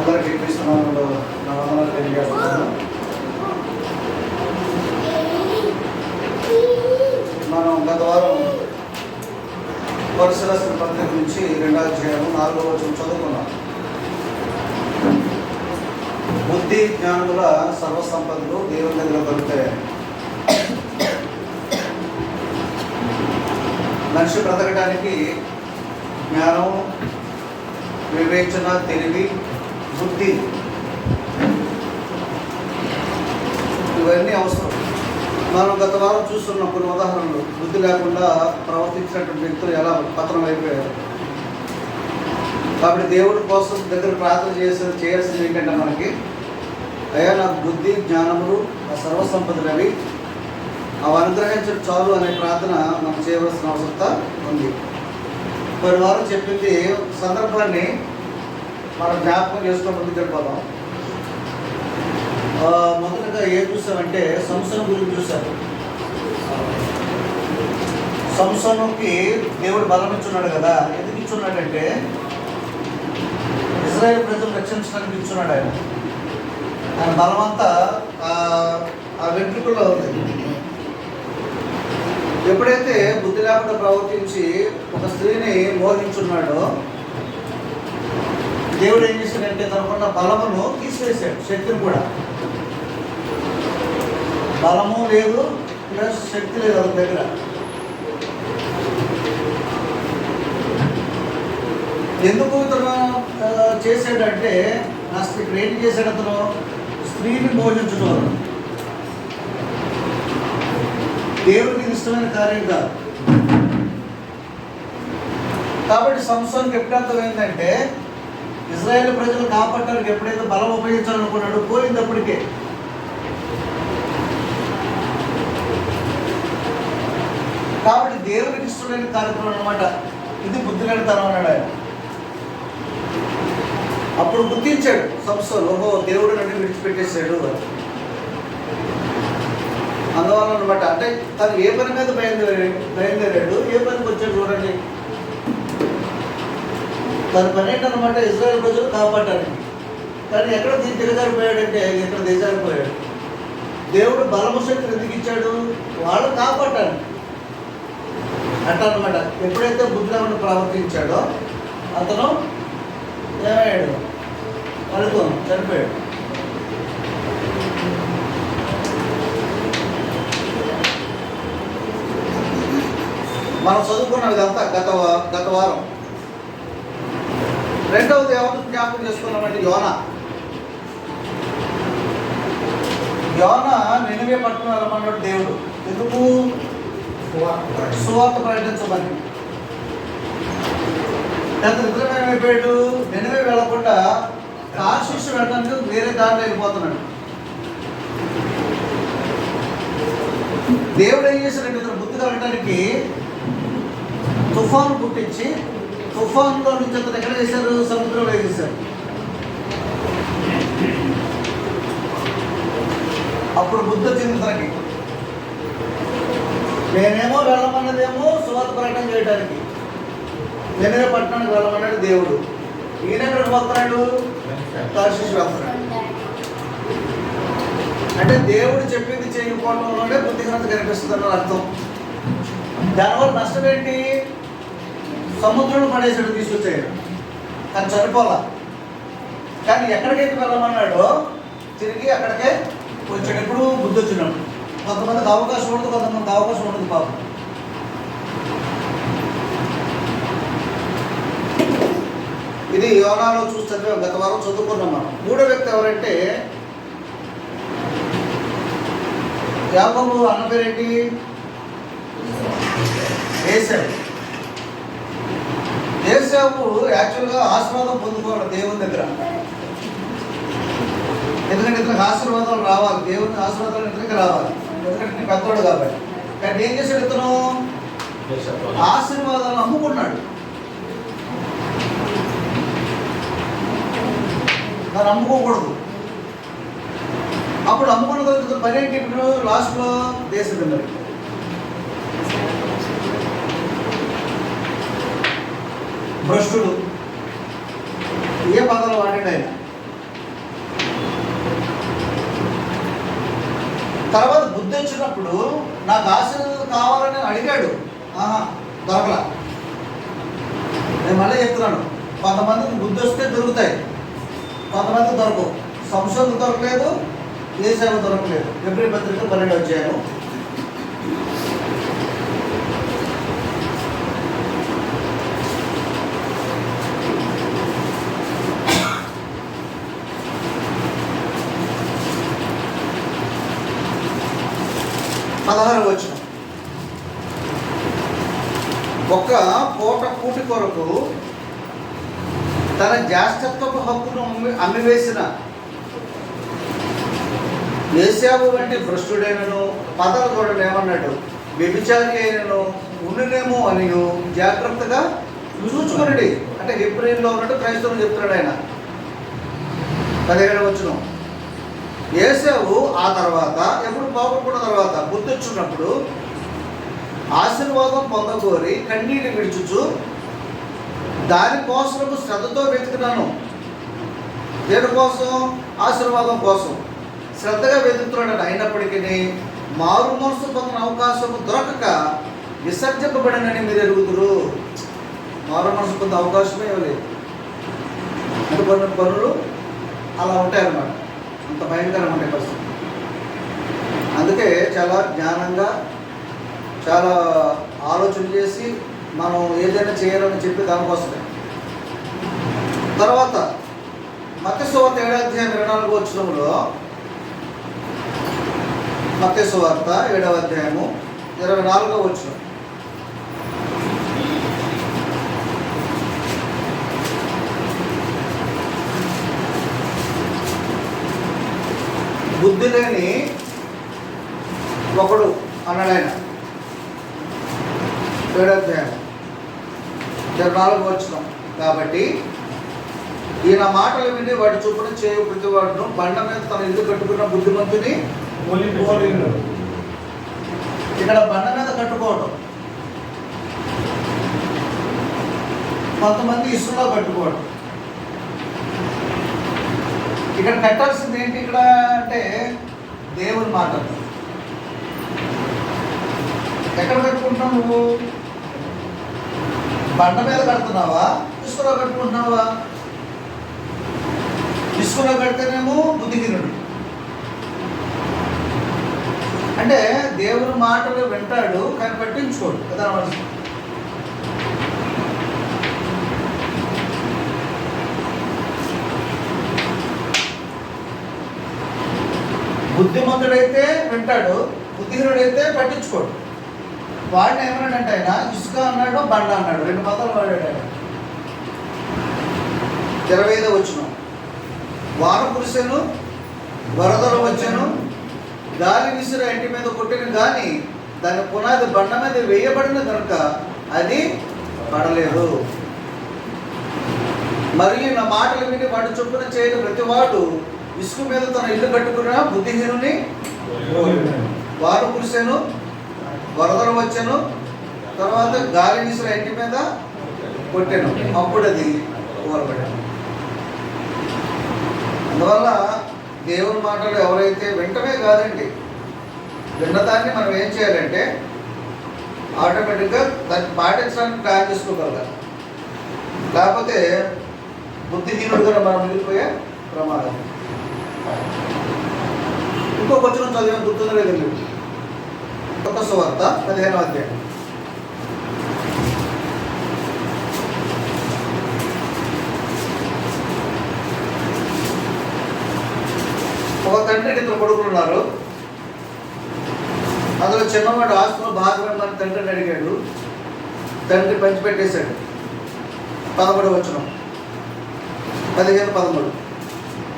అందరికీ క్రీస్తునామములో నా వందనాలు తెలియజేస్తున్నాను. మనం గత వారం పరిశీలన పత్రిక నుంచి 2వ అధ్యాయం 4వ వచనం చదువుకున్నాం. బుద్ధి జ్ఞానముల సర్వసంపదలు దేవుని దగ్గర దొరుకుతాయి. మనిషి బ్రతకడానికి జ్ఞానం, వివేచన, తెలివి, బుద్ధి ఇవన్నీ అవసరం. మనం గత వారం చూస్తున్న కొన్ని ఉదాహరణలు, బుద్ధి లేకుండా ప్రవర్తించినటువంటి వ్యక్తులు ఎలా పతనం అయిపోయారు. కాబట్టి దేవుడి కోసం దగ్గర ప్రార్థన చేయాల్సింది ఏంటంటే మనకి, అయ్యా నాకు బుద్ధి జ్ఞానములు ఆ సర్వసంపదలు అవి అనుగ్రహించడం చాలు అనే ప్రార్థన మనం చేయవలసిన అవసరం ఉంది. కొన్ని వారం చెప్పింది సందర్భాన్ని మనం జ్ఞాపకం చేసుకొని ముందుకు వెళ్ళిపోదాం. మొదటగా ఏం చూసామంటే సంసోను గురించి చూశారు. సంసోనుకి దేవుడు బలం ఇచ్చున్నాడు కదా. ఎందుకు ఇచ్చున్నాడంటే ఇశ్రాయేలు ప్రజలు రక్షించడానికి ఇచ్చున్నాడు. ఆయన బలమంతా ఆ వెంట్రుకల్లో ఉంది. ఎప్పుడైతే బుద్ధి లేకుండా ప్రవర్తించి ఒక స్త్రీని మోహించున్నాడో దేవుడు ఏం చేశాడంటే తనకున్న బలమును తీసివేశాడు. శక్తిని కూడా, బలము లేదు ప్లస్ శక్తి లేదు అతని దగ్గర. ఎందుకు తను చేశాడంటే ఇక్కడ ఏం చేశాడు, అతను స్త్రీని మోహించడం దేవుడికి ఇష్టమైన కార్యం కాదు. కాబట్టి సంసోనుకి ఎప్పుడు అర్థమైందంటే ఇశ్రాయేలు ప్రజలు కాపాడడానికి ఎప్పుడైతే బలం ఉపయోగించాలనుకున్నాడు పోయిందప్పటికే. కాబట్టి దేవుడికి ఇష్టమైన కార్యక్రమం అనమాట ఇది. బుద్ధిలేనితనం అన్నాడు ఆయన. అప్పుడు గుర్తించాడు సంసోను, ఓహో దేవుడు నన్ను విడిచిపెట్టేశాడు. అందువల్ల అనమాట, అంటే తను ఏ పని మీద బయలుదేరాడు, ఏ పనికి వచ్చాడు చూడండి. తన పని ఏంటనమాట ఇశ్రాయేలు ప్రజలు కాపాడటానికి. కానీ ఎక్కడ దిగజారిపోయాడంటే ఇక్కడ దిగజారిపోయాడు. దేవుడు బలము శక్తిని ఎందుకు ఇచ్చాడు, వాళ్ళు కాపాడటానికి అంటనమాట. ఎప్పుడైతే బుద్ధిని ప్రవర్తించాడో అతను ఏమయ్యాడు, ఫలితం చనిపోయాడు. మనం చదువుకున్నది అంతా గత వారం. రెండవది ఎవరు జ్ఞాపకం చేసుకున్నామంటే యోనా నినివే పట్టణం వెళ్ళమన్నాడు దేవుడు. ఎందుకు? సువార్త ప్రకటించమని. ఇద్దరు ఏమైపోయాడు, నినివే వెళ్ళకుండా తార్షీషు వెళ్ళడానికి వేరే దారిలో వెళ్ళిపోతున్నాడు. దేవుడు ఏం చేశాడంటే ఇతను బుద్ధి కలగడానికి తుఫాను పుట్టించి తుఫాన్లో నుంచి అతను ఎక్కడ చేశారు, సముద్రంలో వేసేశారు. అప్పుడు బుద్ధి వచ్చింది తనకి. నేనేమో వెళ్ళమన్నదేమో సువార్త ప్రకటన చేయడానికి, నేనే పట్టణానికి వెళ్ళమన్నాడు దేవుడు. ఈయన ఎక్కడికి పోతున్నాడు, తార్షీషు వెళ్తున్నాడు. అంటే దేవుడు చెప్పింది చేయకపోవడంలోనే బుద్ధిహీనత కనిపిస్తుందని అర్థం. దానివల్ల నష్టం ఏంటి, సముద్రంలో పడేసాడు, తీసుకొచ్చాడు. కానీ చనిపోలా. కానీ ఎక్కడికైతే వెళ్ళమన్నాడో తిరిగి అక్కడికే వచ్చాడు. ఎప్పుడు బుద్ధి వచ్చినప్పుడు. కొంతమందికి అవకాశం ఉండదు, కొంతమందికి అవకాశం ఉండదు పాపం. ఇది యోనాలో చూసి చదివాం, గత వారం చదువుకున్నాం మనం. మూడో వ్యక్తి ఎవరంటే యాకోబు. అన్న పేరేంటి, ఏశావు. ఏశావు యాక్చువల్గా ఆశీర్వాదం పొందుకోవాలి దేవుని దగ్గర. ఎందుకంటే ఇతనికి ఆశీర్వాదాలు రావాలి, దేవుని ఆశీర్వాదాలు ఇతనికి రావాలి, ఎందుకంటే నేను పెద్దవాడు కాబట్టి. కానీ ఏం చేశాడు ఇతను, ఆశీర్వాదాలను అమ్ముకున్నాడు. దాన్ని అమ్ముకోకూడదు. అప్పుడు అమ్ముకున్న తర్వాత పని ఏంటి, ఇప్పుడు లాస్ట్లో దేశం మరి భ్రష్టుడు ఏ పదాలు వాడాడు ఆయన. తర్వాత బుద్ధి వచ్చినప్పుడు నాకు ఆశీర్వాదం కావాలని అడిగాడు, దొరకలా. నేను మళ్ళీ చెప్తున్నాను, కొంతమందికి బుద్ధి వస్తే దొరుకుతాయి, కొంతమందికి దొరకవు. సంశోధన దొరకలేదు, ఏ సేవ దొరకలేదు. ఫిబ్రవరి పత్రిక 12 వచ్చాను. వచ్చిన ఒక్క పూట కూటి కొరకు తన జ్యేష్ఠత్వపు హక్కును అమ్మివేసిన ఏశావు వంటి భ్రష్టుడైనను, పదలు కూడా ఏమన్నాడు, వ్యభిచారి అయినను ఉండునేమో అని జాగ్రత్తగా చూచుకునండి. అంటే హెబ్రీలో ఉన్నట్టు క్రైస్తవులు చెప్తున్నాడు ఆయన. 17 వచనం. ఏశావు ఆ తర్వాత ఎప్పుడు బాగుపడిన తర్వాత బుద్ధి వచ్చినప్పుడు ఆశీర్వాదం పొందగోరి కన్నీటి విడుచుచు దానికోసం శ్రద్ధతో వెతుకున్నాను. దేనికోసం? ఆశీర్వాదం కోసం శ్రద్ధగా వెతుకుతున్నాడు. అయినప్పటికీ మారు మనసు పొందిన అవకాశం దొరకక విసర్జింపబడినని మీరు ఎరుగుతురు. మారు మనసు పొందే అవకాశమే ఇవ్వలేదు. అంటే కొన్ని పనులు అలా ఉంటాయన్నమాట. అంత భయంకరంగా ఉండే పరిస్థితి. అందుకే చాలా జ్ఞానంగా, చాలా ఆలోచన చేసి మనం ఏదైనా చేయాలని చెప్పి దానికోసమే. తర్వాత మత్తయి సువార్త 7వ అధ్యాయం 24వ వచనంలో, మత్తయి సువార్త 7వ అధ్యాయము 24వ వచనం. బుద్ధి లేని ఒకడు అన్నాడు ఆయన. 7వ అధ్యాయం 24వ వచనం. కాబట్టి ఈయన మాటలు విని వాటి చొప్పున చేయు ప్రతి వాడును బండ మీద తన ఇల్లు కట్టుకున్న బుద్ధిమంతుని పోలిను. ఇక్కడ బండ మీద కట్టుకోవడం, కొంతమంది ఇసుకలో కట్టుకోవడం. ఇక్కడ కట్టాల్సింది ఏంటి ఇక్కడ అంటే దేవుని మాట. ఎక్కడ కట్టుకుంటున్నావు నువ్వు? బండ మీద కడుతున్నావా, ఇసుకలో కట్టుకుంటున్నావా? ఇసుకలో కడితేనేమో బుద్ధిహీనుడు. అంటే దేవుని మాటలు వింటాడు కానీ పట్టించుకోడు కదా. బుద్ధిమంతుడైతే వింటాడు, బుద్ధిహీనుడైతే పట్టించుకోడు. వాడిని ఏమన్నాడంటే ఆయన ఇసుక అన్నాడు, బండ అన్నాడు, 2 పదాలు వాడాడు ఆయన. 25వ వచనం. వాన కురిసెను, వరదలు వచ్చెను, గాలి విసిరి ఇంటి మీద కొట్టిన కానీ దాని పునాది బండ మీద వేయబడిన కనుక అది పడలేదు. మరియు నా మాటలు విని వాడు చొప్పున చేయని ప్రతివాడు ఇసుక మీద తన ఇల్లు కట్టుకున్న బుద్ధిహీనుని. వారు కురిసెను, వరదలు వచ్చాను, తర్వాత గాలి విసిరి ఇంటి మీద కొట్టాను, అప్పుడు అది కూలబడాను. అందువల్ల దేవుని మాటలు ఎవరైతే వెంటనే కాదండి, విన్నదాన్ని మనం ఏం చేయాలంటే ఆటోమేటిక్గా దాన్ని పాటించడానికి ప్లాన్ చేసుకోగలగాలి. లేకపోతే బుద్ధిహీనుడుగా మనం మిగిలిపోయే ప్రమాదం. ఇంకో వచనం చదివిన గుర్తుందో లేదు. ఒక సువార్త 15వ అధ్యాయం. ఒక తండ్రికి 2 కొడుకులు ఉన్నారు. అందులో చిన్నవాడు ఆస్తులు భాగం ఇవ్వమని తండ్రిని అడిగాడు. తండ్రి పంచిపెట్టేశాడు. 11వ వచనం 15-13.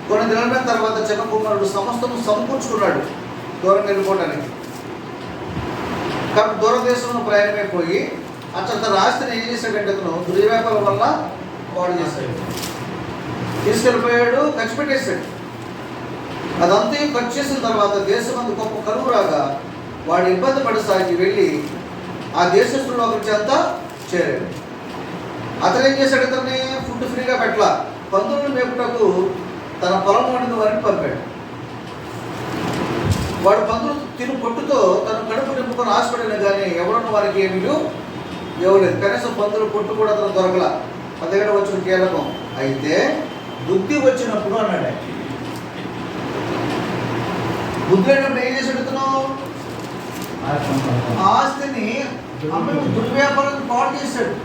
కొన్ని దినాల తర్వాత చిన్న కుమారుడు సమస్తము సమకూర్చుకున్నాడు దూరం వెళ్ళిపోవటానికి. కాబట్టి దూరదేశంలో ప్రయాణమైపోయి అతను తన ఆస్తిని ఏం చేశాడంటే అతను దుర్వ్యాపారం వల్ల పాడు చేశాడు. తీసుకెళ్ళిపోయాడు, ఖర్చు పెట్టేశాడు. అదంతా ఖర్చు చేసిన తర్వాత దేశం అంత గొప్ప కరువు రాగా వాడు ఇబ్బంది పడసాగి వెళ్ళి ఆ దేశస్తుల్లో ఒకరి చేత చేరాడు. అతను ఏం చేశాడు? అతన్ని ఫుడ్ ఫ్రీగా పెట్టలా, పందులను మేపుటకు తన పొలం వండిన వారిని పంపాడు. వాడు పందులు తిని పొట్టుతో తన కడుపు నింపుకొని ఆశపడిన కానీ ఎవరన్నా వారికి ఏమీ ఇవ్వలేదు. కనీసం పందులు పొట్టు కూడా అతను దొరకల. అందుకని వచ్చిన కీలకం. అయితే బుద్ధి వచ్చినప్పుడు అన్నాడు. బుద్ధి అయినప్పుడు ఏం చేసి అడుగుతున్నావు? ఆస్తిని అమ్మి దుర్వ్యాపారం పాడు చేశాడు.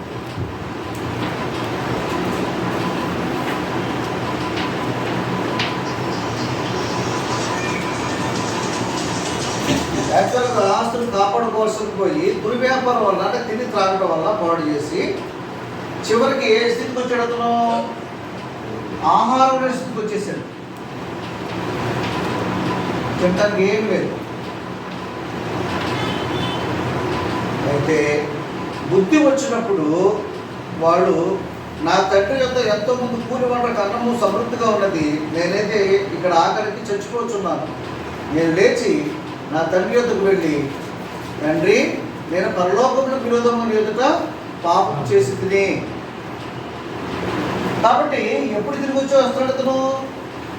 యాక్చువల్గా ఆస్తులు కాపాడుకోవాల్సి పోయి దుర్వ్యాపారం వల్ల, అంటే తిని త్రాగడం వల్ల పాడు చేసి చివరికి ఏ స్థితికి వచ్చాడు అతను? ఆహారం స్థితికి వచ్చేసాడు. తినడానికి ఏం లేదు. అయితే బుద్ధి వచ్చినప్పుడు వాళ్ళు నా తండ్రి యొక్క ఎంతో ముందు కూలి వంటకు అన్నము సమృద్ధిగా ఉన్నది, నేనైతే ఇక్కడ ఆఖరికి చచ్చిపోతున్నాను. నేను లేచి నా తండ్రి యొద్దకు వెళ్ళి, తండ్రి నేను పరలోకములకు విరోధము ఎదుట పాపం చేసి తిని. కాబట్టి ఎప్పుడు తిరిగి వస్తున్నాడు అతను?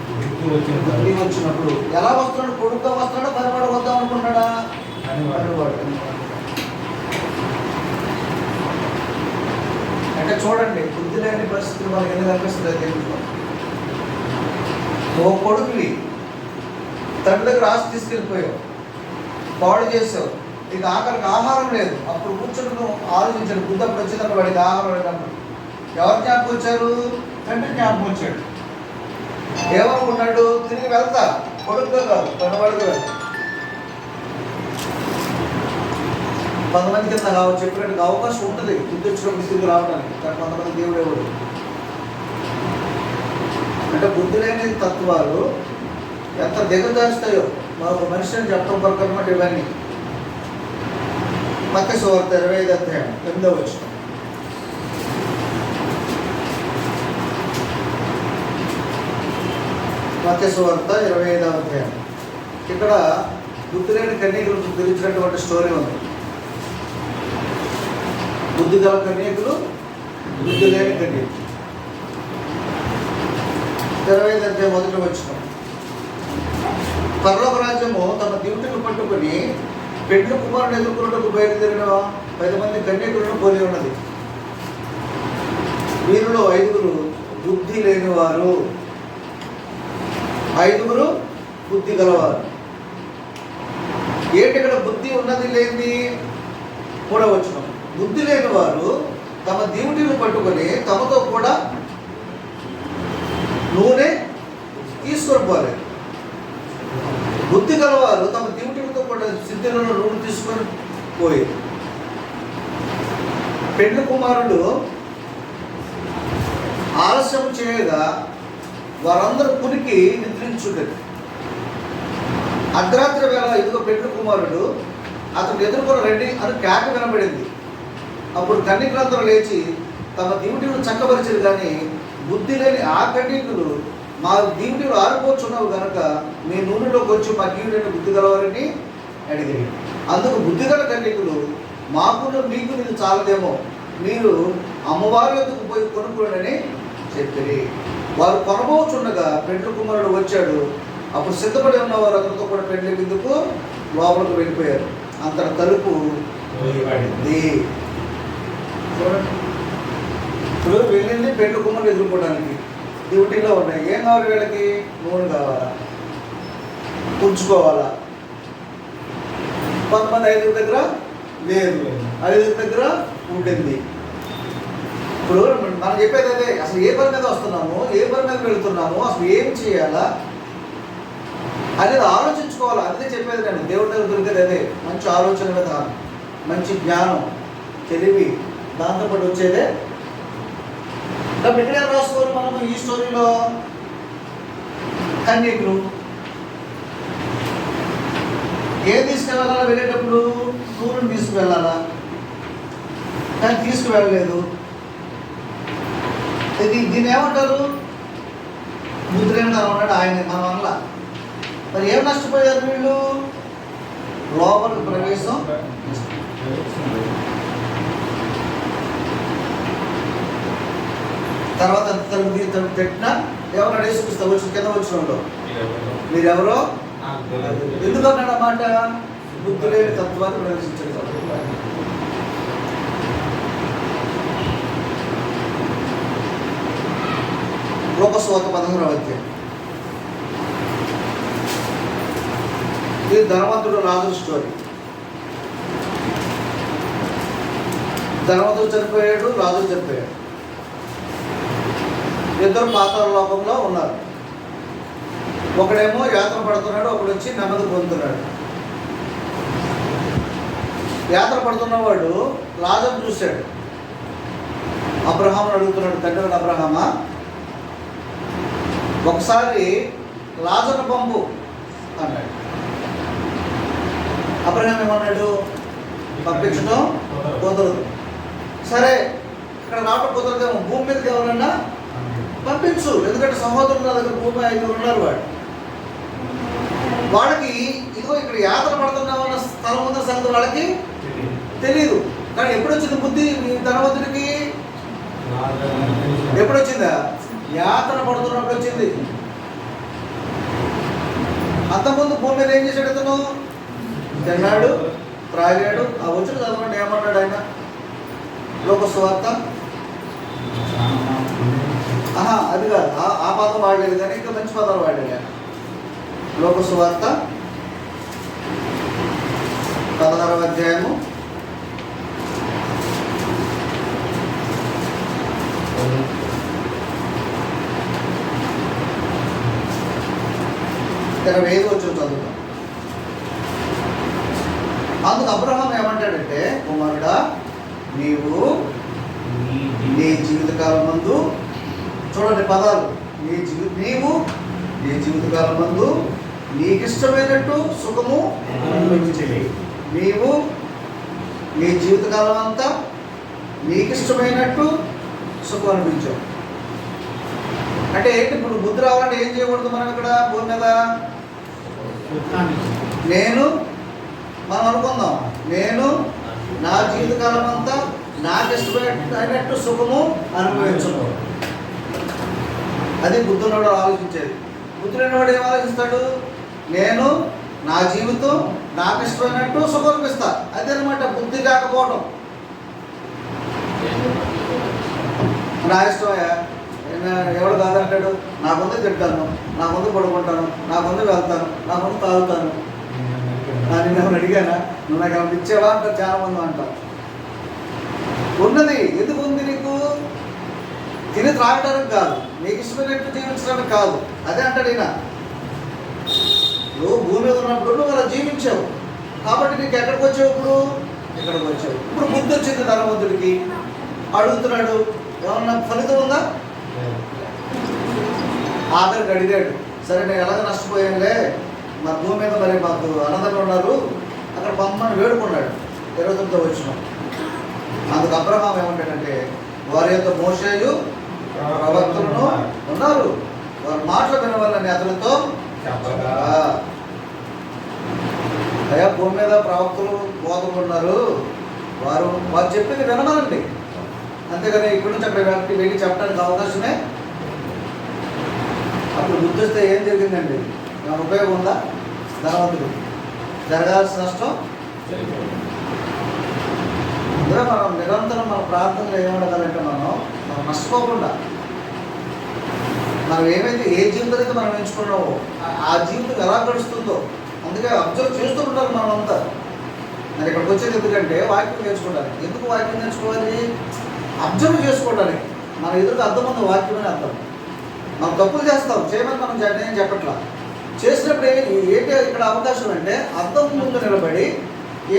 బుద్ధి వచ్చినప్పుడు. ఎలా వస్తున్నాడు? కొడుకుగా వస్తున్నాడా? పనివాడు వద్దాం అనుకున్నాడా? పనివాడు. అంటే చూడండి, బుద్ధి లేని పరిస్థితులు మనకి ఎందుకు అనిపిస్తుంది తెలుగులో. ఓ కొడుకుని తండ్రి దగ్గర ఆస్తి తీసుకెళ్ళిపోయావు, పాడు చేసావు, ఇక ఆఖరికి ఆహారం లేదు. అప్పుడు కూర్చొని ఆలోచించాడు. బుద్ధి అప్పుడు వచ్చిందప్పుడు వాడికి ఆహారం లేనప్పుడు ఎవరు జ్ఞాపకం వచ్చారు? తండ్రి జ్ఞాపకం వచ్చాడు. ఏమనుకున్నాడు? తిరిగి వెళ్తా, కొడుకుగా కాదు, పనివాడుగా వెళ్తా. 10 మంది కింద చెప్పినట్టుగా అవకాశం ఉంటుంది బుద్ధి వచ్చినప్పుడు స్థితికి రావడానికి. కానీ 100 మంది దేవుడు ఎవరు? అంటే బుద్ధి లేని తత్వాలు ఎంత దిగజారుస్తాయో మాకు మనిషిని చెప్పడం కొరకు అనమాట ఇవన్నీ. మత్తయి సువార్త 25వ అధ్యాయం 8వ వచనం. మత్తయి సువార్త 25వ అధ్యాయం. ఇక్కడ బుద్ధి లేని కన్యకులకు గురించినటువంటి స్టోరీ ఉంది. బుద్ధి గల కన్యకులు, బుద్ధి లేని కన్యకులు. 25వ అధ్యాయం 1వ వచనం. పరలోక రాజ్యము తమ దివిటీలు పట్టుకుని పెండ్లి కుమారుని ఎదుర్కొన్నట్టుకు బయలుదేరిన 10 మంది కన్యకులను పోలి ఉన్నది. వీరిలో 5 బుద్ధి లేనివారు, 5 బుద్ధి గలవారు. ఏంటి ఇక్కడ బుద్ధి ఉన్నది లేనిది? 3వ వచనం. బుద్ధి లేని వారు తమ దివిటీలు పట్టుకొని తమతో కూడా నూనె తీసుకొని పోలేదు. బుద్ధి గలవారు తమ దివిటీలతో కూడా సిద్ధులలో నూనె తీసుకొని పోయి. పెండ్లి కుమారుడు ఆలస్యం చేయగా వారందరూ కునికి నిద్రించుండేది. అర్ధరాత్రి వేళ ఇదిగో పెండ్లి కుమారుడు, అతను ఎదుర్కొని రండి అని కేక వినబడింది. అప్పుడు కన్యకులందరూ లేచి తమ దివిటీలు చక్కబరిచారు. కానీ బుద్ధి లేని ఆ కన్యకులు, మా దివిటీలు ఆరిపోచున్నావు కనుక మీ నూనెలోకి వచ్చి మా కీడుని బుద్ధి గలవారని అడిగారు. అందుకు బుద్ధి గల కన్యకులు, మాకు మీకు నేను చాలదేమో, మీరు అమ్మవారి వద్దకు పోయి కొనుక్కోండి చెప్పి వారు కొనబోచుండగా పెండ్లి కుమారుడు వచ్చాడు. అప్పుడు సిద్ధపడి ఉన్నవారు అతనితో కూడా పెండ్లి విందుకు లోపలికి వెళ్ళిపోయారు. అంతట తలుపు పడింది. ఇప్పుడు వెళ్ళింది పెండ్లి కుమారుడు ఎదుర్కోవడానికి. డ్యూటీలో ఉన్నాయి. ఏం కావాలి వీళ్ళకి? నూనె కావాలా, ఉంచుకోవాలా. కొంతమంది 5 దగ్గర లేదు, 5 దగ్గర ఉంటుంది. ఇప్పుడు మనం చెప్పేది అదే, అసలు ఏ పని మీద వస్తున్నాము, ఏ పని మీద వెళ్తున్నాము, అసలు ఏం చేయాలా అనేది ఆలోచించుకోవాలి. అదే చెప్పేది నేను. దేవుడి దగ్గర దొరికేది అదే, మంచి ఆలోచన విధానం, మంచి జ్ఞానం, తెలివి, దాంతోపాటు వచ్చేదే. కాబట్టి ఇక్కడే రాసుకోవాలి మనము ఈ స్టోరీలో. కన్యకులు ఏం తీసుకువెళ్ళాలా? వెళ్ళేటప్పుడు నూనెను తీసుకువెళ్ళాలా, కానీ తీసుకువెళ్ళలేదు. దీన్ని ఏమంటారు? ముద్రేంద్ర ఉన్నాడు ఆయన, మనం వల్ల. మరి ఏం నష్టపోయారు వీళ్ళు? లోపలికి ప్రవేశం. తర్వాత తలుపు పెట్టినా ఎవరు యేసుక్రీస్తు వచ్చి కింద వచ్చిన మీరెవరో ఎందుకు అన్నాడు అన్నమాట? బుద్ధి లేని తత్వాన్ని ప్రదర్శించాడు. లోకస్వాత 16వ అధ్యాయం. ఇది ధనవంతుడు రాజు స్టోరీ. ధనవంతుడు చనిపోయాడు, రాజు చనిపోయాడు. ఇద్దరు పాతాళ లోకంలో ఉన్నారు. ఒకడేమో యాత్ర పడుతున్నాడు, ఒకడు వచ్చి నెమ్మది పొందుతున్నాడు. యాత్ర పడుతున్నవాడు లాజరును చూశాడు. అబ్రహామును అడుగుతున్నాడు, తండ్రి అబ్రహామా, ఒకసారి లాజరును పంపు అన్నాడు. అబ్రహాం ఏమన్నాడు? పంపించడం కుదరదు. సరే, ఇక్కడ రావటం కుదరదేమో, భూమి మీదకి ఎవరన్నా పంపించు, ఎందుకంటే సహోదరులు నా దగ్గర భూమి 5 ఉన్నారు. వాళ్ళకి ఇదిగో ఇక్కడ యాత్ర పడుతున్నామన్న స్థలం ఉన్న సంగతి వాళ్ళకి తెలియదు. కానీ ఎప్పుడు వచ్చింది బుద్ధి ధనవంతుడికి? ఎప్పుడు వచ్చిందా? యాత్ర పడుతున్నప్పుడు వచ్చింది. అంతకుముందు భూమి మీద ఏం చేశాడు అతను? తిన్నాడు, త్రాగాడు. ఆ వచ్చిన చదవండి ఏమన్నాడు ఆయన? లోకసువార్త అది కాదు, ఆ పదం వాడలేదు, కానీ ఇంకా మంచి పదాలు వాడాడు. లోకసువార్త 16వ అధ్యాయము 25 వచ్చిన చదువుతాం. అందుకు అబ్రహాం ఏమంటాడంటే, కుమారుడా, నీవు నీ జీవితకాలం మందు, చూడండి పదాలు, నీవు నీ జీవితకాలం మందు నీకిష్టమైనట్టు సుఖము అనుభవించేది. నీవు నీ జీవితకాలం అంతా నీకిష్టమైనట్టు సుఖం అనిపించావు. అంటే ఏంటి? ఇప్పుడు బుద్ధి రావాలంటే ఏం చేయకూడదు మనం ఇక్కడ భూమి మీద? మనం అనుకుందాం, నేను నా జీవితకాలం అంతా నాకు ఇష్టమైనట్టు సుఖము అనుభవించను. అది బుద్ధున్నవాడు ఆలోచించేది. బుద్ధుడైనవాడు ఏం ఆలోచిస్తాడు? నేను నా జీవితం నాకు ఇష్టమైనట్టు సుఖం అనిపిస్తా. అదనమాట బుద్ధి కాకపోవడం. నా ఇష్టమయ్యా, ఎవడు కాదంటాడు? నా ముందు తింటాను, నా ముందు పడుకుంటాను, నా ముందు వెళ్తాను, నా ముందు తాగుతాను. నేను ఎవరు అడిగానా? నువ్వు నాకు ఏమైనా ఇచ్చేవా అంటారు చాలా మంది. అంటారు ఉన్నది ఎందుకు ఉంది నీకు? తిని త్రాగడానికి కాదు, నీకు ఇష్టమైనట్టు జీవించడానికి కాదు. అదే అంటాడు ఈయన. నువ్వు భూమి మీద ఉన్నప్పుడు నువ్వు అలా జీవించావు కాబట్టి నీకు ఎక్కడికి వచ్చావు? ఇప్పుడు ఇక్కడికి వచ్చావు. ఇప్పుడు బుద్ధి వచ్చింది ధనవంతుడికి. అడుగుతున్నాడు, ఏమన్నా ఫలితం ఉందా? ఆఖరికి అడిగాడు, సరే నేను ఎలాగ నష్టపోయానులే, మా భూమి మీద మరి మాకు అన్నదమ్ములు ఉన్నారు, అక్కడ పంపమని వేడుకున్నాడు. 29వ వచనం. అందుకు అబ్రహాం ఏమంటాడంటే, వారి యొక్క మోషేయు ప్రవక్తలను ఉన్నారు, వారి మాటలు వినవాలని అతనితో అయ్యా, భూమి మీద ప్రవక్తలు బోధకులు ఉన్నారు, వారు చెప్పింది వినమనండి. అంతేగాని ఇక్కడి నుంచి అక్కడ వెళ్ళి చెప్పడానికి అవకాశమే. అప్పుడు బుద్ధి వస్తే ఏం జరిగిందండి? మన ఉపయోగం ఉందా? ధనవంతుడు జరగాల్సిన నష్టం. అందులో మనం నిరంతరం మన ప్రార్థనలో ఏమడగాలంటే, మనం నష్టపోకుండా మనం ఏమైతే ఏ జీవితం అయితే మనం ఎంచుకున్నామో ఆ జీవితం ఎలా గడుస్తుందో అందుకే అబ్జర్వ్ చేస్తూ ఉంటారు మనం అంతా. మరి ఇక్కడికి వచ్చేది ఎందుకంటే వాక్యం నేర్చుకోవడానికి. ఎందుకు వాక్యం నేర్చుకోవాలి? అబ్జర్వ్ చేసుకోవడానికి. మన ఎదురుగా అర్థం ఉంది వాక్యం అని అర్థం. మనం తప్పులు చేస్తాం, చేయమని మనం నేను చెప్పట్లా. చేసినప్పుడు ఏంటి ఇక్కడ అవకాశం అంటే, అర్థం ముందు నిలబడి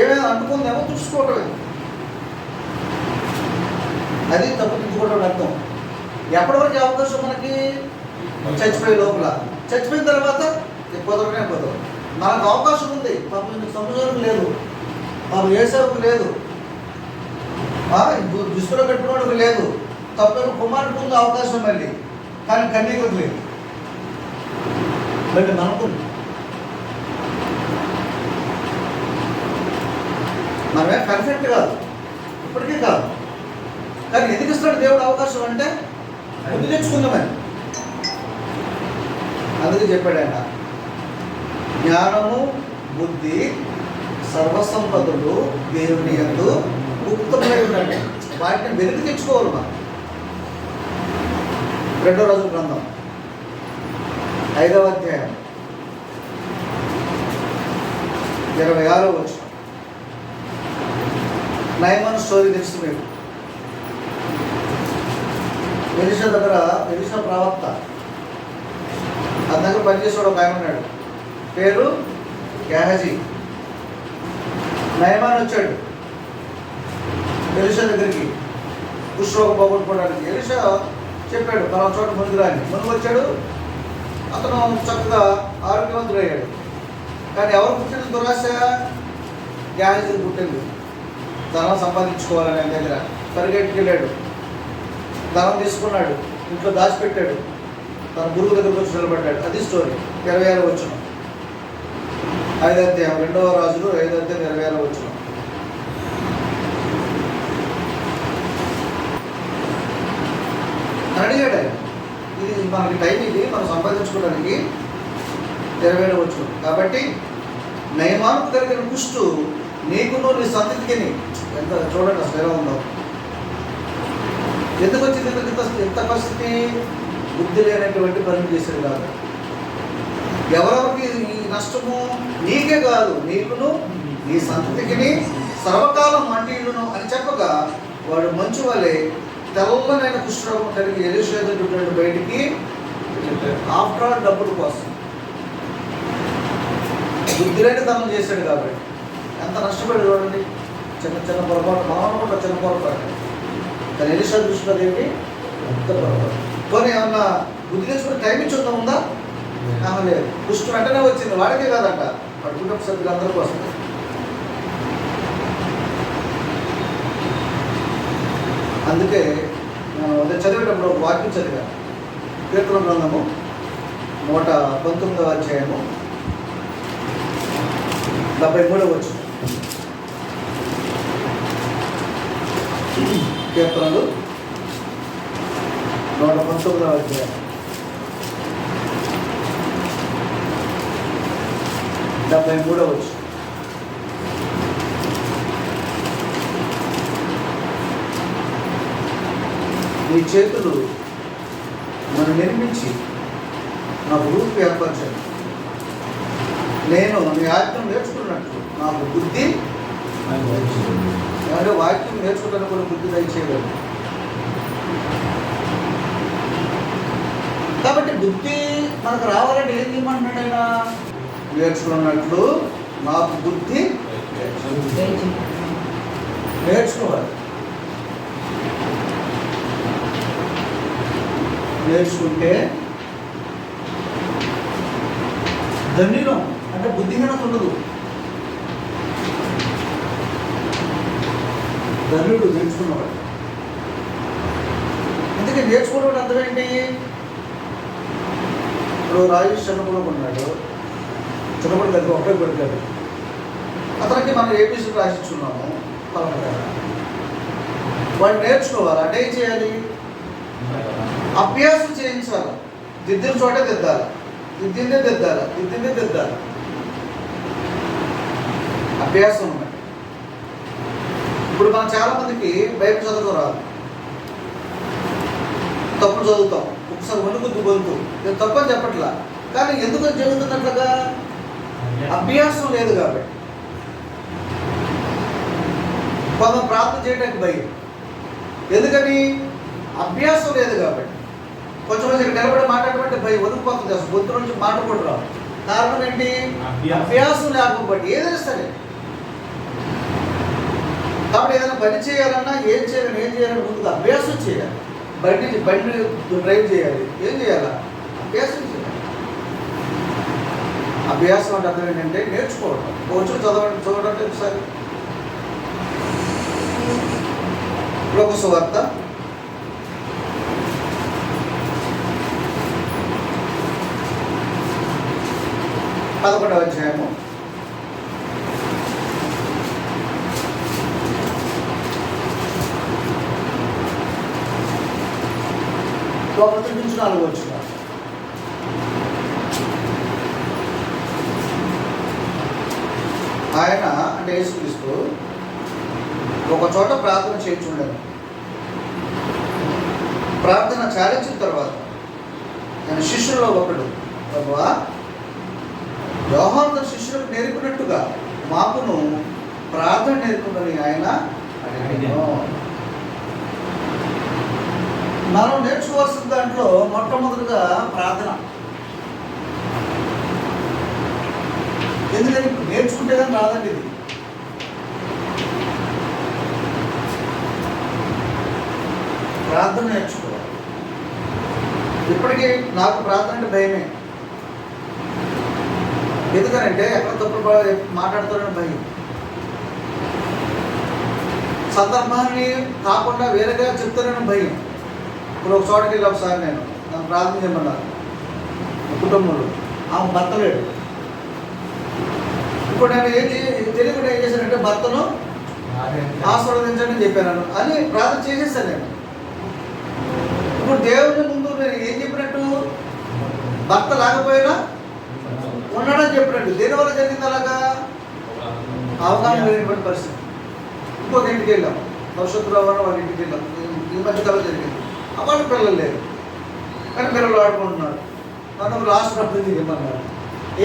ఏమైనా అనుకుందేమో చూసుకోవటమే. అది తప్పు తిట్టుకోవడం అర్థం. ఎప్పటివరకు అవకాశం మనకి? చచ్చిపోయే లోపల. చచ్చిపోయిన తర్వాత కుదరనే కుదరదు. మనకు అవకాశం ఉంది. పాపం సంవత్సరం లేదు, పాపం ఏసేవకు లేదు, దుస్తులో పెట్టుకోవడానికి లేదు, తప్పని కుమారుడికి ఉంది అవకాశం మళ్ళీ. కానీ కన్నీకు లేదు. బట్ మనకు మనమే పర్ఫెక్ట్ కాదు, ఇప్పటికీ కాదు. కానీ ఎందుకు ఇస్తాడు దేవుడు అవకాశం అంటే, బుద్ధి తెచ్చుకుందామని. అందుకే చెప్పాడు ఆయన, జ్ఞానము, బుద్ధి, సర్వసంపదలు దేవుని యందు గుప్తమై ఉండండి. వాటిని వెలికి తెచ్చుకోవాలి మనం. 2 రోజుల గ్రంథం 5వ అధ్యాయం 26వ వచనం. నయమాను స్టోరీ తెలుసు మీకు. ఎలీషా దగ్గర ఎలీషా ప్రవక్త అతని దగ్గర పనిచేసేవాడు ఒక ఆయన ఉన్నాడు, పేరు గేహజీ. నయమాన్ వచ్చాడు ఎలీషా దగ్గరికి కుష్ఠరోగం పోగొట్టుకోవడానికి. ఎలీషా చెప్పాడు పలానా చోట మునిగిరాని. మునుగు వచ్చాడు, అతను చక్కగా ఆరోగ్యవంతుడయ్యాడు. కానీ ఎవరు పుట్టిన దురాశ? గేహజీ పుట్టింది. ధనం సంపాదించుకోవాలని ఆయన దగ్గర పరిగెట్టుకెళ్ళాడు, ధనం తీసుకున్నాడు, ఇంట్లో దాచిపెట్టాడు, తన గురువు దగ్గరకు వచ్చి నిలబడ్డాడు. అది స్టోరీ. 26వ వచనం 5వ అధ్యాయం 2వ రాజులు 5వ అధ్యాయం 26వ వచనం. అడిగాడు ఆయన, ఇది మనకి టైం, ఇది మనం సంపాదించుకోవడానికి 27వ వచనం. కాబట్టి నయమానుకు కలిగిన కుష్టు నీకును నీ సంతతికి. ఎంత చూడండి అసలు ఎలా ఉందో. ఎందుకు వచ్చింది? ఎంత పరిస్థితి? బుద్ధి లేనటువంటి పనులు చేశాడు కాదు. ఎవరెవరికి ఈ నష్టము? నీకే కాదు, నీకును నీ సంతతికి సర్వకాలం మంటిను అని చెప్పగా వాడు మంచు వలె తెల్లనైన కుష్ఠరోగం కలిగి ఎలీషా దగ్గర బయటికి ఆఫ్టర్ ఆల్ డబ్బుల కోసం బుద్ధి లేని తనం చేశాడు. కాబట్టి ఎంత నష్టపడి చూడండి. చిన్న చిన్న పొరపాటు, మామూలుగా చిన్న పొరపాటు, కానీ ఎలీషా దృష్టిలో ఏంటి? ఎంత పొరపాటు. పోనీ ఏమన్నా బుద్ధి తెచ్చుకుని టైం ఇచ్చి ఉందా? లేదు. కుష్ఠ వెంటనే వచ్చింది, వాడికే కాదంట, వాడి కుటుంబ సభ్యులు అందరికీ వస్తుంది. అందుకే నేను అదే చదివేటప్పుడు ఒక వాక్యం చదివా. కీర్తన గ్రంథము 119వ అధ్యాయము 73వ వచనం. కీర్తనలు 119వ అధ్యాయం 73వ వచనం. నీ చేతులు నన్ను నిర్మించి నాకు రూపు ఏర్పరచండి. నేను నీ ఆజ్ఞను నేర్చుకున్నట్లు నాకు బుద్ధి. అంటే వాక్యం నేర్చుకోవడానికి కూడా బుద్ధి దయచేయగలరు. కాబట్టి బుద్ధి మనకు రావాలంటే ఏం చేయమంటున్నాడు ఆయన? నేర్చుకున్నట్లు నాకు బుద్ధి నేర్చుకోవాలి. నేర్చుకుంటే ధన్యులం, అంటే బుద్ధిహీనత ఉండదు. ధన్యుడు నేర్చుకున్నవాడు. అందుకే నేర్చుకోవడం అర్థం ఏంటి? ఇప్పుడు రాజేష్ చిన్నప్పుడు ఉన్నాడు, చిన్నప్పుడు దగ్గర ఒకటే పెడతాడు. అతనికి మనం ఏపీసీ రాసిస్తున్నాము పలానా. వాడు నేర్చుకోవాలి. అంటే ఏం చేయాలి? అభ్యాసం చేయించాలి. దిద్దిన చోటే దిద్దాలి, దిద్దిందే దిద్దాలి, దిద్దిందే దిద్దాలి. అభ్యాసం ఉన్నది. ఇప్పుడు మనం చాలా మందికి బయట చదువుతాం రాదు, తప్పులు చదువుతాం, ఒకసారి వణుకుద్దు గొంతు. నేను తప్పని చెప్పట్లా, కానీ ఎందుకు జరుగుతున్నట్లుగా? అభ్యాసం లేదు కాబట్టి. కొంత ప్రార్థన చేయడానికి భయం. ఎందుకని? అభ్యాసం లేదు కాబట్టి. కొంచెం ఇక్కడ నిలబడి మాట్లాడమంటే భయం, వణుకుపోతుంది. అసలు గొంతు నుంచి మాట కూడా రావు. కారణం ఏంటి? అభ్యాసం లేకపోతే ఏదైనా సరే. కాబట్టి ఏదైనా పని చేయాలన్నా ఏం చేయాలని ముందుగా అభ్యాసం చేయాలి. బండి డ్రైవ్ చేయాలి, ఏం చేయాలా? అభ్యాసం చేయాలి. అభ్యాసం అంటే అర్థం ఏంటంటే నేర్చుకోవడం. కొంచెం చూడండి ఒకసారి. లోక సువార్త 11వ అధ్యాయము 1 నుంచి 4 వచనాలు. ఆయన అంటే యేసుక్రీస్తు ఒక చోట ప్రార్థన చేయించుండను. ప్రార్థన చాలించిన తర్వాత ఆయన శిష్యుల్లో ఒకడు, ప్రభువా, యోహాను తన శిష్యులకు నేర్పినట్టుగా మాకును ప్రార్థన నేర్పుదని ఆయన అడిగాను. మనం నేర్చుకోవాల్సిన దాంట్లో మొట్టమొదటిగా ప్రార్థన. ఎందుకని నేర్చుకుంటే కానీ రాదండి ఇది. ప్రార్థన నేర్చుకోవాలి. ఇప్పటికీ నాకు ప్రార్థన అంటే భయమే. ఎందుకనంటే ఎక్కడ తప్పుడు మాట్లాడుతారని భయం. సందర్భాన్ని కాకుండా వేరేగా చెప్తానని భయం. ఇప్పుడు ఒక చోటకి వెళ్ళి ఒకసారి నన్ను ప్రార్థన చేయమన్నారు కుటుంబంలో, ఆమె భర్త లేడు. ఇప్పుడు నేను తెలియకుండా ఏం చేశానంటే భర్తను ఆశీర్వదించండి చెప్పాను అని ప్రార్థన చేసేసాను నేను. ఇప్పుడు దేవుని ముందు నేను ఏం చెప్పినట్టు, భర్త లేకపోయినా ఉన్నాడని చెప్పినట్టు. దేనివల్ల జరిగింది అలాగా? అవగాహన లేనటువంటి పరిస్థితి. ఇంకొక ఇంటికి వెళ్ళాం, భవిష్యత్తులో వాళ్ళ ఇంటికి వెళ్ళాం. ఈ మధ్యకాలం జరిగింది. వాళ్ళకి పిల్లలు లేరు కానీ పిల్లలు ఆడుకుంటున్నారు. మనం లాస్ట్ అభివృద్ధి ఇవ్వమన్నారు.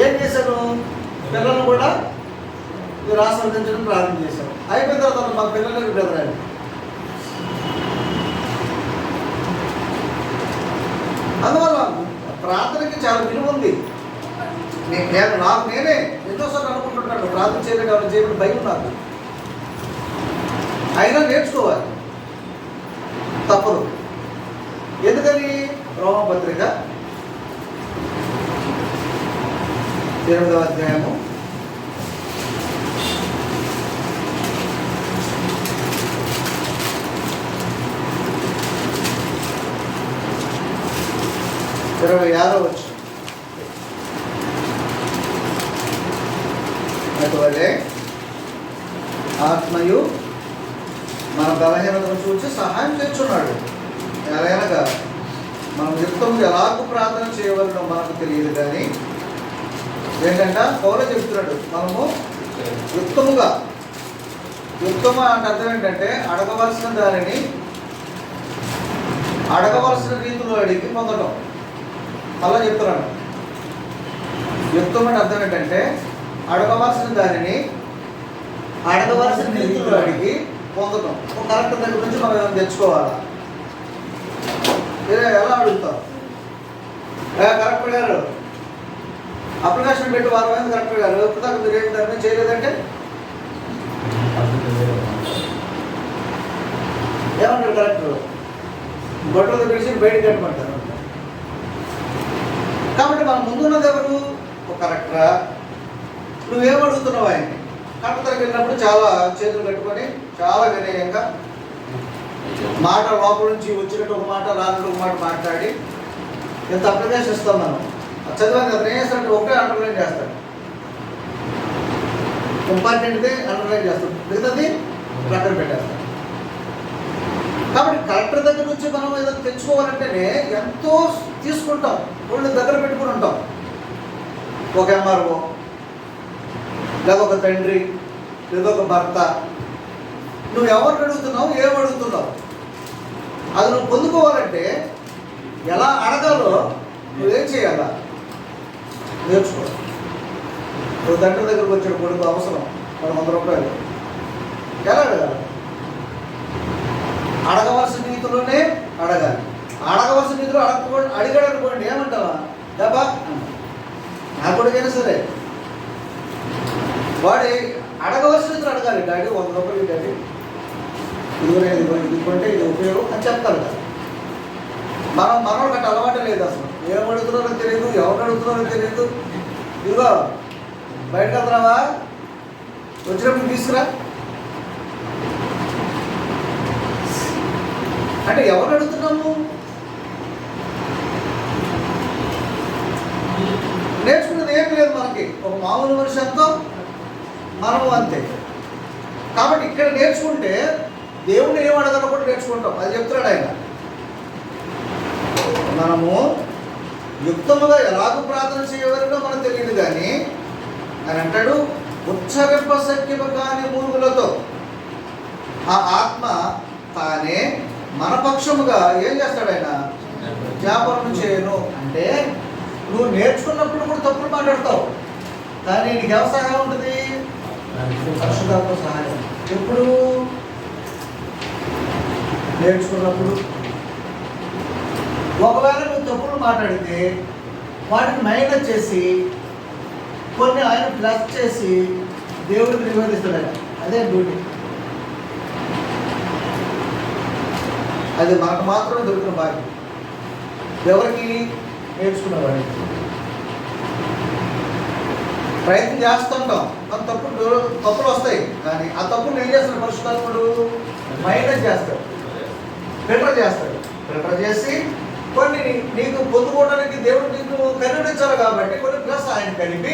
ఏం చేశాను, పిల్లలను కూడా మీరు ఆస్వాదించడం ప్రారంభం చేశారు. అయిపోయిన తర్వాత మా పిల్లలకి బెదరాలి. అందువల్ల ప్రార్థనకి చాలా విలువ ఉంది. నాకు నేనే ఎన్నోసార్లు అనుకుంటున్నాను ప్రార్థన చేయలేదు, ఎవరు చేయడం భయం నాకు. అయినా నేర్చుకోవాలి, తప్పదు. ఎందుకని? రోమపత్రిక 8వ అధ్యాయము 26వ వచనం. అటువలే ఆత్మయు మన బలహీనతను చూసి సహాయం చేస్తున్నాడు. ఎలాగనగా మనం యుక్తము ఎలాగూ ప్రార్థన చేయవలనో మనకు తెలియదు. కానీ ఏంటంటే పౌలు చెప్తున్నాడు, మనము యుక్తము అంటే అర్థం ఏంటంటే అడగవలసిన దానిని అడగవలసిన రీతిలో అడిగి పొందడం. అలా చెప్తున్నాడు. యుక్తం అంటే అర్థం ఏంటంటే అడగవలసిన దానిని అడగవలసిన రీతిలో అడిగి పొందడం. ఒక కరెక్ట్ దగ్గర నుంచి మనం ఏమైనా తెచ్చుకోవాలా? ఎలా అడుగుతాం? కరెక్టర్ గారు అప్లికేషన్ పెట్టి వారమైంది, కరెక్టర్ గారు ఇప్పుడు మీరు ఏమి దాని చేయలేదంటే ఏమంటారు? కరెక్టర్ గొడ్డలతో పిలిచి బయటకు కట్టమంటారు. కాబట్టి మన ముందున్నది ఎవరు? ఒక కరెక్టరా? నువ్వేం అడుగుతున్నావు ఆయన్ని? కరెక్టర్కి వెళ్ళినప్పుడు చాలా చేతులు కట్టుకొని చాలా వినయంగా మాట లోపల నుంచి వచ్చినట్టు ఒక మాట, రాత్రి ఒక మాట మాట్లాడి ఎంత అప్లికేషన్ ఇస్తాం మనం. చదివాను అతను ఏం చేస్తాడంటే ఒకటే అండర్లైన్ చేస్తాడు, ఇంపార్టెంట్ది అండర్లైన్ చేస్తాడు, మిగతాది ప్రక్కన పెట్టేస్తాడు. కాబట్టి కలెక్టర్ దగ్గర నుంచి మనం ఏదైనా తెచ్చుకోవాలంటేనే ఎంతో తీసుకుంటాం, వాళ్ళు దగ్గర పెట్టుకుని ఉంటాం. ఒక ఎంఆర్ఓ లేదా ఒక తండ్రి లేదా ఒక భర్త, నువ్వు ఎవరిని అడుగుతున్నావు, ఏం అడుగుతున్నావు, అది నువ్వు పొందుకోవాలంటే ఎలా అడగాలో నువ్వేం చేయాలా నేర్చుకోవాలి. నువ్వు తండ్రి దగ్గరకు వచ్చాడు, కొడుకు అవసరం 100 రూపాయలు, ఎలా అడగాలి? అడగవలసిన రీతిలోనే అడగాలి. అడగవలసిన రీతిలో అడిగాడు అనుకోండి, ఏమంటావా డబ్బా నా కొడుకైనా సరే వాడి అడగవలసిన రీతిలో అడగాలి. డాడీ 100 రూపాయలు డాడీ ఇది కొంటే ఇది ఉపయోగం అని చెప్తారు కదా. మనోళ్ళకి అట్లా అలవాటే లేదు. అసలు ఏం అడుగుతున్నారో తెలియదు, ఎవరు అడుగుతున్నారో తెలియదు. ఇదిగో బయటకు వెళ్తున్నావా, వచ్చినప్పుడు తీసుకురా అంటే ఎవరు అడుగుతున్నాము? నేర్చుకున్నది ఏం లేదు మనకి. ఒక మామూలు మనిషి ఎంతో మనము అంతే. కాబట్టి ఇక్కడ నేర్చుకుంటే దేవుడిని ఏం అడగాలో కూడా నేర్చుకుంటాం. అది చెప్తున్నాడు ఆయన. మనము యుక్తముగా ఎలాగూ ప్రార్థన చేయవలనో మనకు తెలియదు. కానీ ఆయన అంటాడు, ఉచ్చరింప శక్యము కాని మూలుగులతో ఆ ఆత్మ తానే మన పక్షముగా ఏం చేస్తాడు ఆయన? జ్ఞాపనం చేయను. అంటే నువ్వు నేర్చుకున్నప్పుడు కూడా తప్పులు మాట్లాడతావు, కానీ నీకు ఎవరి సహాయం ఉంటుంది? పరిశుద్ధాత్మ సహాయం. ఎప్పుడు? నేర్చుకున్నప్పుడు. ఒకవేళ నువ్వు తప్పులు మాట్లాడితే వాటిని మైనస్ చేసి కొన్ని ఆయన ప్లస్ చేసి దేవుడికి నివేదిస్తాడు. అదే డ్యూటీ. అది మనకు మాత్రమే దొరికిన భాగ్యం. ఎవరికి? నేర్చుకున్నవాడికి. ప్రయత్నం చేస్తుంటాం, మన తప్పులు వస్తాయి, కానీ ఆ తప్పులు ఏం చేస్తాడు పరిశుద్ధాత్ముడు? మైనస్ చేస్తాడు, ఫిల్టర్ చేస్తాడు. ఫిల్టర్ చేసి కొన్ని నీకు పొందుకోవడానికి దేవుడు నీకు కరుణించాలి కాబట్టి కొన్ని ప్లస్ ఆయన కలిపి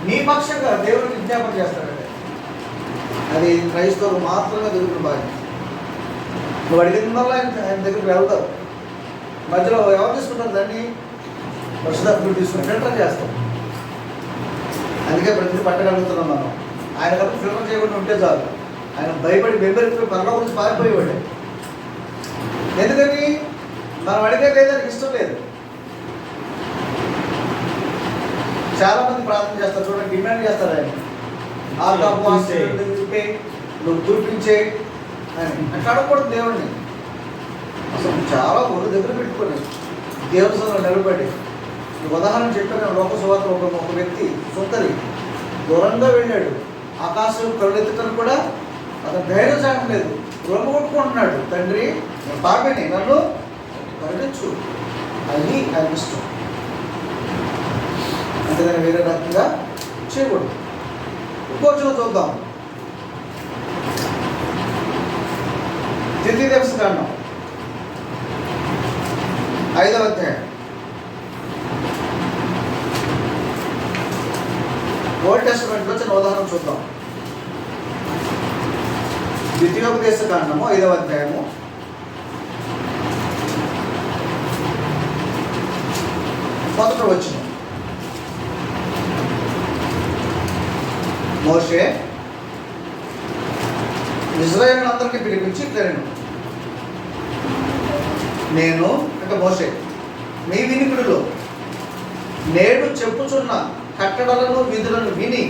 నీ పక్షంగా దేవుడికి విజ్ఞాపన చేస్తాడంటే అది క్రైస్తవులు మాత్రమే దొరికిన భాగ్యం. నువ్వు అడిగిన ఆయన దగ్గరికి వెళ్తావు, మధ్యలో ఎవరు తీసుకుంటారు? దాన్ని పరిశుద్ధాత్ముడు తీసుకుని ఫిల్టర్ చేస్తాం. అందుకే ప్రతిదీ పట్టగలుగుతున్నాం మనం. ఆయన కాబట్టి ఫిల్టర్ చేయకుండా ఉంటే చాలు. ఆయన భయపడి బెంబెరిపోయి పనుల గురించి పారిపోయేవాడే. ఎందుకని? మనం అడిగే లేదానికి ఇష్టం లేదు. చాలా మంది ప్రార్థన చేస్తారు, చూడండి, డిమాండ్ చేస్తారు ఆయన నువ్వు చూపించే అని. అట్లా అడగకూడదు దేవుడిని. అసలు చాలా ఒళ్ళు దగ్గర పెట్టుకొని దేవుని సభలో నిలబడి ఉదాహరణ చెప్పాను. లోక సువార్త ఒక వ్యక్తి సుందరి దూరంగా వెళ్ళాడు, ఆకాశం కళ్ళెత్తుకొని కూడా అతను ధైర్యం చాటలేదు, రొమ్మ కొట్టుకుంటున్నాడు, తండ్రి పాపిని నన్ను కరుణించు. అది ఆయన ఇష్టం. అంతేగాని వేరే రకంగా చేయకూడదు. ఇంకొంచెం చూద్దాం. ద్వితీయోపదేశకాండం 5వ అధ్యాయం. ఓల్డ్ టెస్టమెంట్లో చిన్న ఉదాహరణ చూద్దాం. ద్వితీయోపదేశకాండము 5వ అధ్యాయము 1వ వచనం. మోషే ఇశ్రాయేలునందరికీ పిలిపించి ఇట్లనెను, నేను అంటే మోషే మీ వినికిడిలో నేడు చెప్పుచున్న కట్టడలను విధులను విని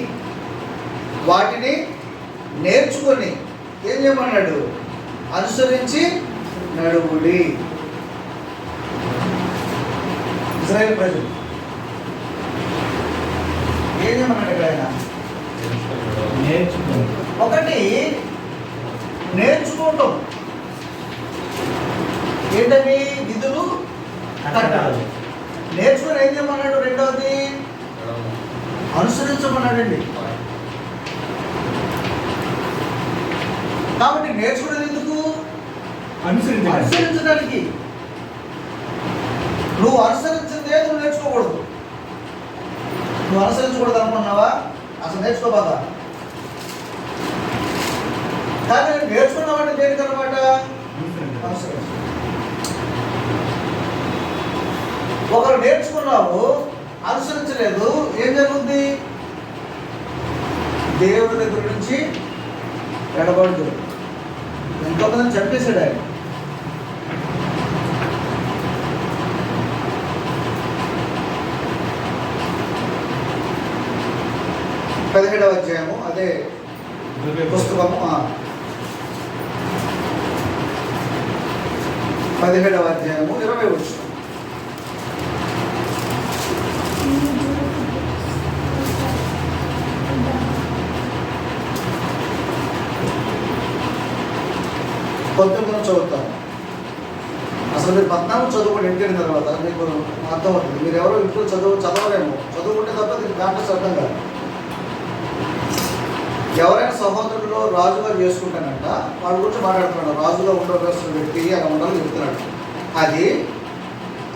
వాటిని నేర్చుకొని ఏం చేయమన్నాడు? అనుసరించి నడువుడి. ఇశ్రాయేలు ప్రజలు ఏం చేయమన్నాడు ఇక్కడ ఆయన? ఒకటి నేర్చుకోవటం. ఏంటవి? విధులు, కట్టడాలు. నేర్చుకుని ఏం చేయమన్నాడు? రెండవది అనుసరించమన్నాడండి. కాబట్టి నేర్చుకునేది ఎందుకు? అనుసరించడానికి. నువ్వు అనుసరించిందే నువ్వు నేర్చుకోకూడదు. నువ్వు అనుసరించకూడదు అనుకున్నావా? అసలు నేర్చుకోబాగా. కానీ నేర్చుకున్నామంటే దేనికన్నమాట? అనుసరించ. ఒకరు నేర్చుకున్నావు, అనుసరించలేదు, ఏం జరుగుతుంది? దేవుడి దగ్గర నుంచి ఎడబడు. ఎంతోమందిని చంపేశాడు ఆయన. పదిహేడవ అధ్యాయము అదే పుస్తకము 17వ అధ్యాయము 20వ వచనం. పొద్దున్న చదువుతాను. అసలు మీరు 14 చదువుకొని ఇంటిన తర్వాత మీకు అర్థమవుతుంది. మీరు ఎవరో ఇంట్లో చదవలేము. చదువుకుంటే తప్ప దీనికి దాంట్లో అర్థం కాదు. ఎవరైనా సహోదరుల్లో రాజుగా చేసుకుంటానంట, వాళ్ళ గురించి మాట్లాడుతున్నాడు. రాజుగా ఉండవలసిన వ్యక్తి అలా ఉండాలని చెప్తున్నాడు. అది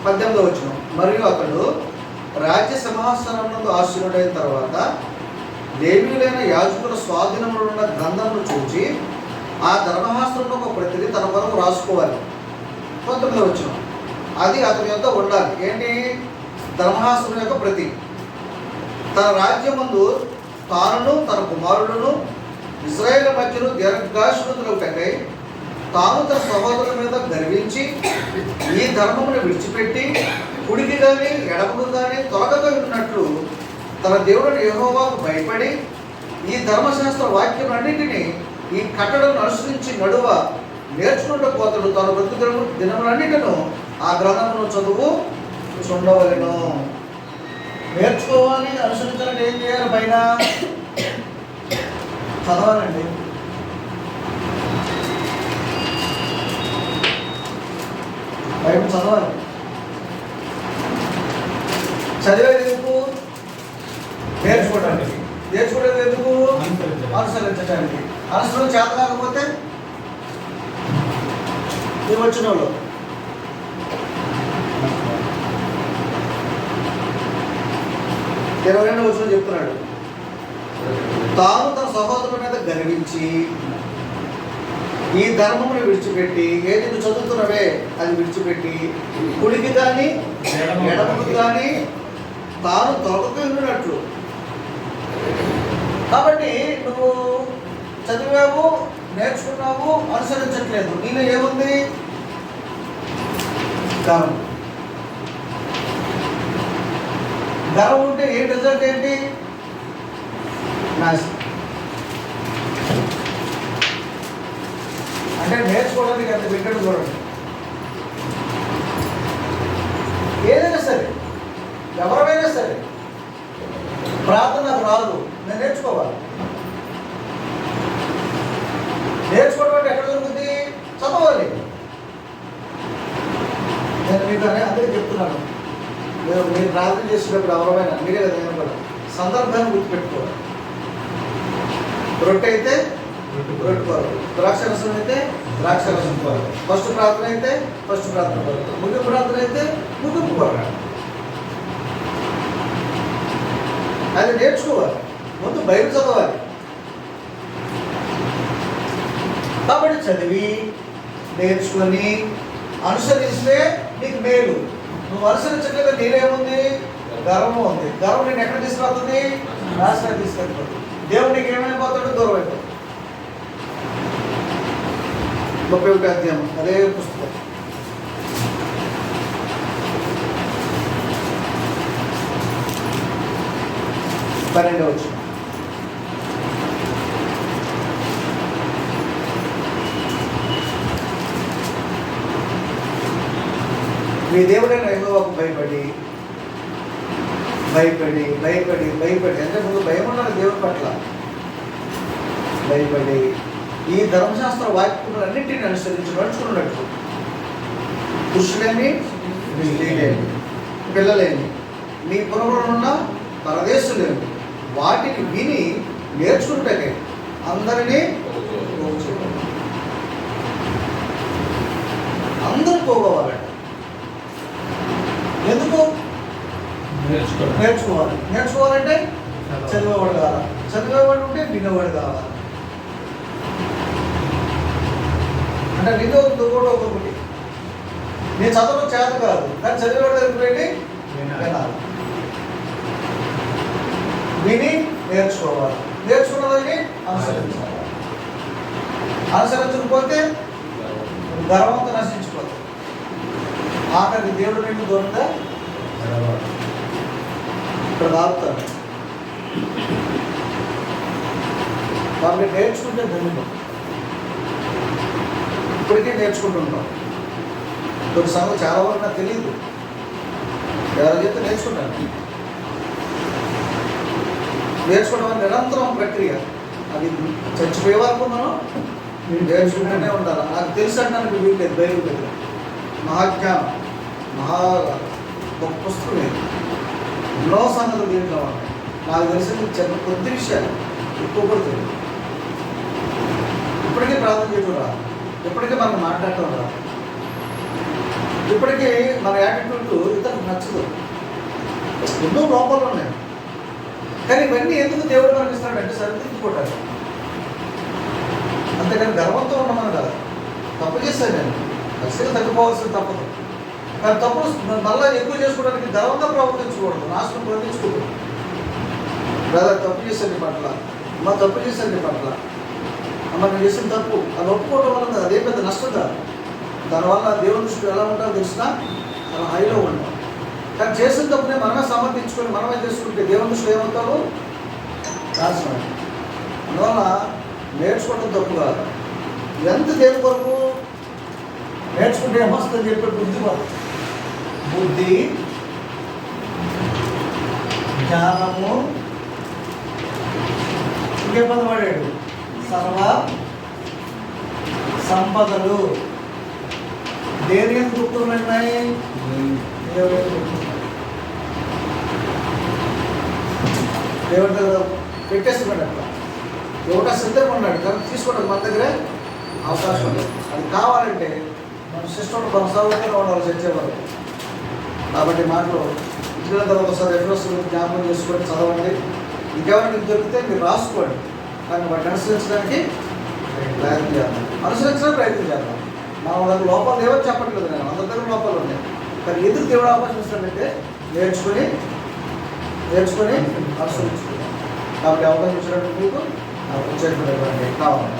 18వ వచనం. మరియు అతడు రాజ్య సింహాసనం నందు ఆశీనుడైన తర్వాత లేవీయులైన యాజకుల స్వాధీనంలో ఉన్న గ్రంథమును చూచి ఆ ధర్మశాస్త్రంలో ఒక ప్రతిని తన కొరకు రాసుకోవాలి. 19వ వచనం. అది అతని యొక్క ఉండాలి. ఏంటి? ధర్మశాస్త్రం యొక్క ప్రతి. తన రాజ్యం ముందు తానును తన కుమారుడును ఇశ్రాయేలు మధ్యలో దీర్ఘాశ్రుతులకై తాను తన సహోదరుల మీద గర్వించి ఈ ధర్మమును విడిచిపెట్టి కుడికి కానీ ఎడమకు కానీ తొలగగా ఉన్నట్లు తన దేవుడు యెహోవాకు భయపడి ఈ ధర్మశాస్త్ర వాక్యములన్నింటినీ ఈ కట్టడను అనుసరించి నడువ నేర్చుకుంటూ పోతాడు. తన బ్రతుకు దినములన్నింటిను ఆ గ్రంథమును చదువు చూడవలెను. నేర్చుకోవాలి, అనుసరించాలంటే ఏం చేయాలి? పైన చదవాలండి. బైబిల్ చదవాలి. చదివేది ఎందుకు? నేర్చుకోవడానికి. నేర్చుకోవడం ఎందుకు? అనుసరించడానికి. అనుసరణ చేత కాకపోతే ఈ వచ్చిన వాళ్ళు 22వ వచనం చెప్తున్నాడు, తాను తన సహోదరుల మీద గర్వించి ఈ ధర్మమును విడిచిపెట్టి, ఏది నువ్వు చదువుతున్నవే అది విడిచిపెట్టి కుడికి కానీ ఎడమకు కానీ తాను తొలగకున్నట్లు. కాబట్టి నువ్వు చదివావు, నేర్చుకున్నావు, అనుసరించట్లేదు. నీలో ఏముంది? గర్వం. గర్వం ఉంటే ఏ రిజల్ట్ ఏంటి? నాశనం. అంటే నేర్చుకోవడానికి అంత పెట్టాడు చూడండి. ఏదైనా సరే, ఎవరైనా సరే, ప్రార్థన నాకు రాదు, నేను నేర్చుకోవాలి. నేర్చుకోవడం అంటే ఎక్కడ దొరుకుతుంది? చదవాలి. నేను మీకు అందరికీ చెప్తున్నాను, మీరు ప్రార్థన చేసేటప్పుడు ఎవరైనా మీరే కదా, నేను కూడా సందర్భాన్ని గుర్తుపెట్టుకోవాలి. రొట్టె అయితే రొట్టె కొరకు, ద్రాక్షరసం అయితే ద్రాక్షరసం కొరకు, ఫస్ట్ ప్రార్థన అయితే ఫస్ట్ ప్రార్థన కొరకు, ముగింపు ప్రార్థన అయితే ముగింపు కొరకు. అది నేర్చుకోవాలి. ముందు బైబిల్ చదవాలి. కాబట్టి చదివి నేర్చుకొని అనుసరిస్తే నీకు మేలు. నువ్వు అనుసరించట్లేదు, నీరేముంది? గర్వం ఉంది. గర్వం నేను ఎక్కడ తీసుకురాతుంది? నాశనం తీసుకెళ్ళిపోతుంది. దేవుడు నీకు ఏమైపోతాడు? దూరం అయిపోతాడు. 31వ అధ్యాయం అదే పుస్తకం. పన్నెండవ వచనం. మీ దేవుడైన యెహోవాకు భయపడి భయపడి భయపడి భయపడి అంటే ముందు భయం ఉండాలి దేవుని పట్ల. భయపడి ఈ ధర్మశాస్త్ర వాక్యములన్నింటినీ అనుసరించి నడుచుకున్నట్టు పురుషులేమి స్త్రీలేమి పిల్లలేమి మీ పురములనున్న పరదేశులేమి వాటిని విని నేర్చుకుంటే అందరినీ అందరూ పోగోవాలట. ఎందుకు? నేర్చుకోవాలి. నేర్చుకోవాలంటే చదివేవాడు కావాలి. చదివేవాడు ఉంటే వినేవాడు కావాలి. అంటే నిన్ను కూడా ఒకటి నేను చదవడం చేత కాదు, కానీ చదివేవాడు దగ్గరికి వెళ్ళి వినాలి. విని నేర్చుకోవాలి. నేర్చుకున్నదాన్ని అనుసరించాలి. అనుసరించకపోతే గర్వంతో నశించిపోతుంది. ఆఖరికి దేవుడు నిన్ను దూరంగా ఇక్కడ దాపుతాడు. కాబట్టి నేర్చుకుంటే ధన్యం. ఇప్పటికే నేర్చుకుంటుంటాం. కొన్ని సంగతులు చాలా వరకు నాకు తెలియదు, ఎవరు చెప్తే నేర్చుకుంటాను. నేర్చుకోవడం అనేది నిరంతరం ప్రక్రియ. అది చచ్చిపోయే వరకు మనం నేర్చుకుంటూనే ఉండాలి. నాకు తెలుసు అంటానికి వీల్లేదు. బైబిల్ దగ్గర మహాజ్ఞానం, మహా గొప్ప పుస్తకం లేదు. ఎన్నో సంగతులు దీంట్లో ఉన్నాయి. నాకు తెలిసిన చిన్న కొద్ది విషయాలు ఎక్కువ పడుతుంది. ఇప్పటికీ ప్రార్థన చేయడం రాదు, ఇప్పటికీ మనం మాట్లాడటం రాదు, ఇప్పటికీ మన యాటిట్యూడ్ ఇతరులకు నచ్చదు. ఎన్నో లోపాలు ఉన్నాయి. కానీ ఇవన్నీ ఎందుకు దేవుడు మనకి ఇస్తాడంటే సరిదిద్దుకోవటానికి. అంతేకాని గర్వంతో ఉండమని కాదు. తప్పు చేశాను నేను, ఖచ్చితంగా తగ్గిపోవాల్సింది తప్పదు. కానీ తప్పులు మళ్ళీ ఎక్కువ చేసుకోవడానికి గర్వంగా ప్రవర్తించకూడదు, నాశనం ప్రవర్తించకూడదు. బ్రదర్ తప్పు చేశాను నీ పట్ల, అమ్మ తప్పు చేశాను నీ పట్ల, అమ్మ నేను చేసిన తప్పు అది ఒప్పుకోవడం వల్ల అదే పెద్ద నష్టం కాదు. దానివల్ల దేవుని దృష్టిలో ఎలా ఉంటారో తెలిసినా చాలా హైలో ఉంటాం. కానీ చేసిన తప్పునే మనమే సమర్థించుకొని మనమే చేసుకుంటే దేవుని దృష్టిలో ఏమవుతావు? నాశనం. అందువల్ల నేర్చుకోవడం తప్పు కాదు. ఎంత దేని కొరకు నేర్చుకుంటే ఏమొస్తుందని చెప్పే బుద్ధి, జ్ఞానము, ఇంకే పదం వాడాడు, సర్వ సంపదలు. దేని ఎంత గుర్తున్నాయి? దేవుడి దగ్గర పెట్టేస్తున్నాడు. అట్లా ఎవట సిద్ధంగా ఉన్నాడు కానీ తీసుకోవడం మన దగ్గరే అవకాశం లేదు. అది కావాలంటే మన సిస్టమ్ కొనసాగుతూనే ఉండాలి చచ్చేవారు. కాబట్టి మాటలు ఇచ్చిన తర్వాత ఒకసారి రెఫరెన్స్ జ్ఞాపకం చేసుకొని చదవండి. ఇంకెవరైనా మీకు దొరికితే మీరు రాసుకోండి. కానీ వాటిని అనుసరించడానికి ప్రయత్నం చేద్దాం, అనుసరించడానికి ప్రయత్నం చేద్దాం. మన దగ్గర లోపాలు లేవని చెప్పట్లేదు, నేను అందరి దగ్గర లోపాలు ఉన్నాయి. కానీ ఎందుకు దేవుడు అవకాశం ఇస్తాడంటే నేర్చుకొని అనుసరించుకుంటాం. కాబట్టి అవకాశం ఇచ్చినట్టు మీకు వచ్చేటువంటి కావాలి.